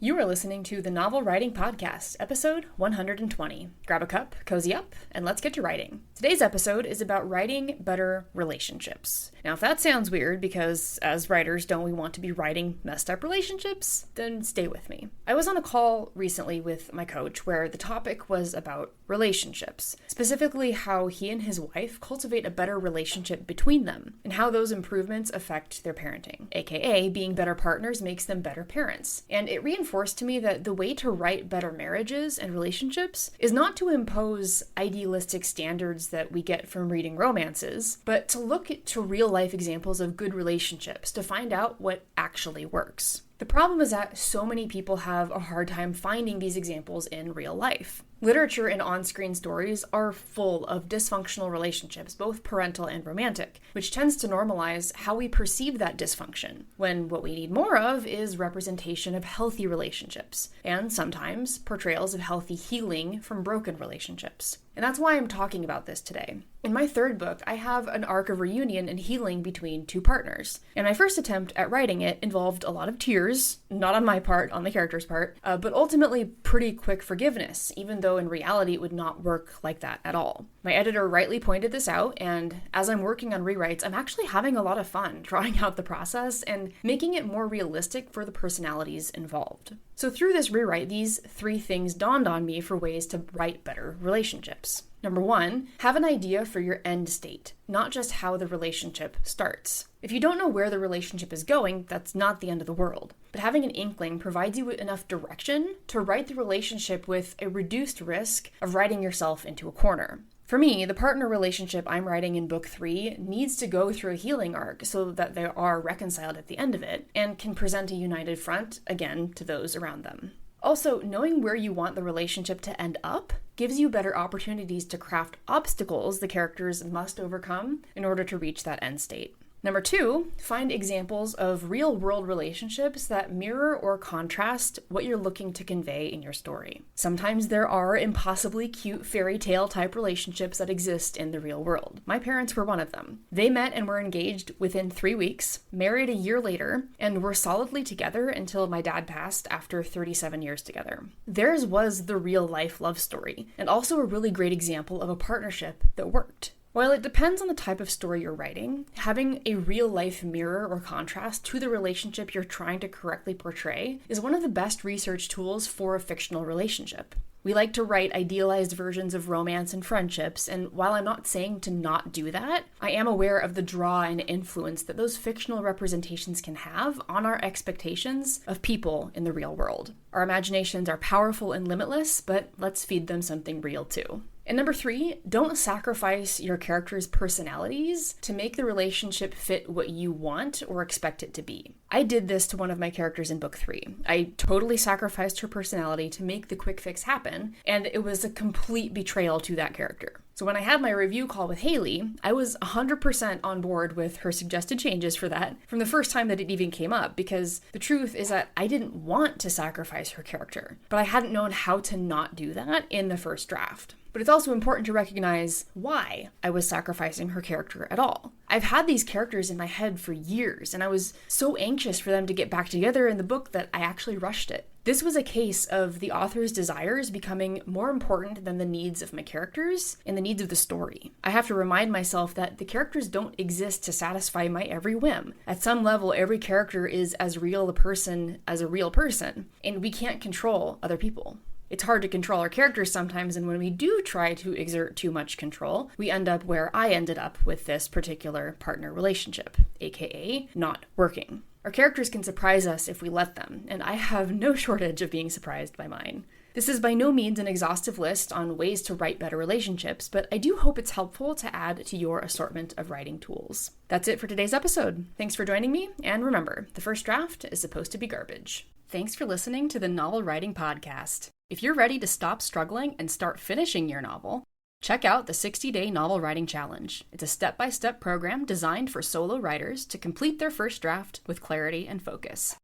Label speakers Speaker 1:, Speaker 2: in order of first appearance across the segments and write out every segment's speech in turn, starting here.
Speaker 1: You are listening to the Novel Writing Podcast, episode 120. Grab a cup, cozy up, and let's get to writing. Today's episode is about writing better relationships. Now, if that sounds weird because as writers, don't we want to be writing messed up relationships? Then stay with me. I was on a call recently with my coach where the topic was about relationships, specifically how he and his wife cultivate a better relationship between them and how those improvements affect their parenting, aka being better partners makes them better parents. And it reinforced to me that the way to write better marriages and relationships is not to impose idealistic standards that we get from reading romances, but to look to real life examples of good relationships to find out what actually works. The problem is that so many people have a hard time finding these examples in real life. Literature and on-screen stories are full of dysfunctional relationships, both parental and romantic, which tends to normalize how we perceive that dysfunction, when what we need more of is representation of healthy relationships, and sometimes portrayals of healthy healing from broken relationships. And that's why I'm talking about this today. In my third book, I have an arc of reunion and healing between two partners. And my first attempt at writing it involved a lot of tears, not on my part, on the character's part, but ultimately pretty quick forgiveness, even though in reality it would not work like that at all. My editor rightly pointed this out, and as I'm working on rewrites, I'm actually having a lot of fun drawing out the process and making it more realistic for the personalities involved. So through this rewrite, these three things dawned on me for ways to write better relationships. Number one, have an idea for your end state, not just how the relationship starts. If you don't know where the relationship is going, that's not the end of the world. But having an inkling provides you with enough direction to write the relationship with a reduced risk of writing yourself into a corner. For me, the partner relationship I'm writing in book 3 needs to go through a healing arc so that they are reconciled at the end of it and can present a united front again to those around them. Also, knowing where you want the relationship to end up gives you better opportunities to craft obstacles the characters must overcome in order to reach that end state. Number 2, find examples of real-world relationships that mirror or contrast what you're looking to convey in your story. Sometimes there are impossibly cute fairy tale type relationships that exist in the real world. My parents were one of them. They met and were engaged within 3 weeks, married a year later, and were solidly together until my dad passed after 37 years together. Theirs was the real-life love story, and also a really great example of a partnership that worked. While it depends on the type of story you're writing, having a real-life mirror or contrast to the relationship you're trying to correctly portray is one of the best research tools for a fictional relationship. We like to write idealized versions of romance and friendships, and while I'm not saying to not do that, I am aware of the draw and influence that those fictional representations can have on our expectations of people in the real world. Our imaginations are powerful and limitless, but let's feed them something real too. And number 3, don't sacrifice your characters' personalities to make the relationship fit what you want or expect it to be. I did this to one of my characters in book 3. I totally sacrificed her personality to make the quick fix happen, and it was a complete betrayal to that character. So when I had my review call with Haley, I was 100% on board with her suggested changes for that from the first time that it even came up, because the truth is that I didn't want to sacrifice her character, but I hadn't known how to not do that in the first draft. But it's also important to recognize why I was sacrificing her character at all. I've had these characters in my head for years, and I was so anxious for them to get back together in the book that I actually rushed it. This was a case of the author's desires becoming more important than the needs of my characters and the needs of the story. I have to remind myself that the characters don't exist to satisfy my every whim. At some level, every character is as real a person as a real person, and we can't control other people. It's hard to control our characters sometimes, and when we do try to exert too much control, we end up where I ended up with this particular partner relationship, aka not working. Our characters can surprise us if we let them, and I have no shortage of being surprised by mine. This is by no means an exhaustive list on ways to write better relationships, but I do hope it's helpful to add to your assortment of writing tools. That's it for today's episode. Thanks for joining me, and remember, the first draft is supposed to be garbage. Thanks for listening to the Novel Writing Podcast. If you're ready to stop struggling and start finishing your novel, check out the 60-Day Novel Writing Challenge. It's a step-by-step program designed for solo writers to complete their first draft with clarity and focus.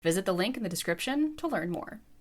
Speaker 1: Visit the link in the description to learn more.